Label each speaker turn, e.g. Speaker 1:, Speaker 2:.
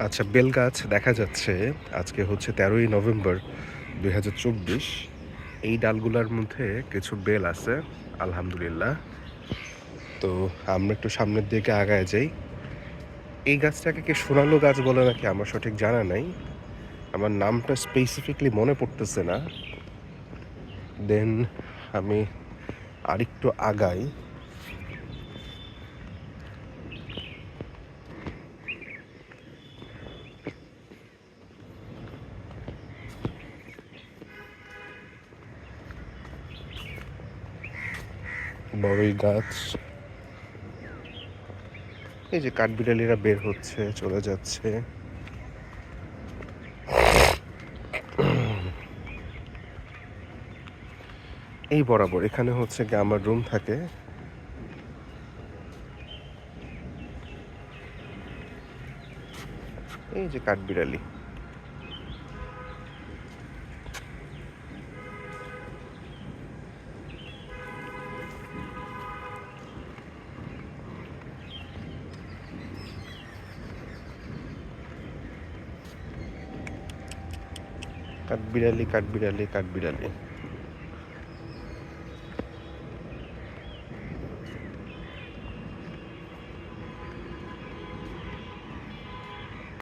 Speaker 1: আচ্ছা, বেল গাছ দেখা যাচ্ছে। আজকে হচ্ছে ১৩ই নভেম্বর ২০২৪। এই ডালগুলার মধ্যে কিছু বেল আছে, আলহামদুলিল্লাহ। তো আমরা একটু সামনের দিকে আগায় যাই। এই গাছটাকে কি সোনালু গাছ বলে নাকি আমার সঠিক জানা নাই। আমার নামটা স্পেসিফিকলি মনে পড়তেছে না। দেন আমি আরেকটু আগাই। বড়ই গাছ। এই যে কাঠবিড়ালিরা বের হচ্ছে, চলে যাচ্ছে। এই বরাবর এখানে হচ্ছে গিয়ে আমার রুম থাকে। এই যে কাঠবিড়ালি। কাঠবিড়ালি, কাঠবিড়ালি, কাঠবিড়ালি।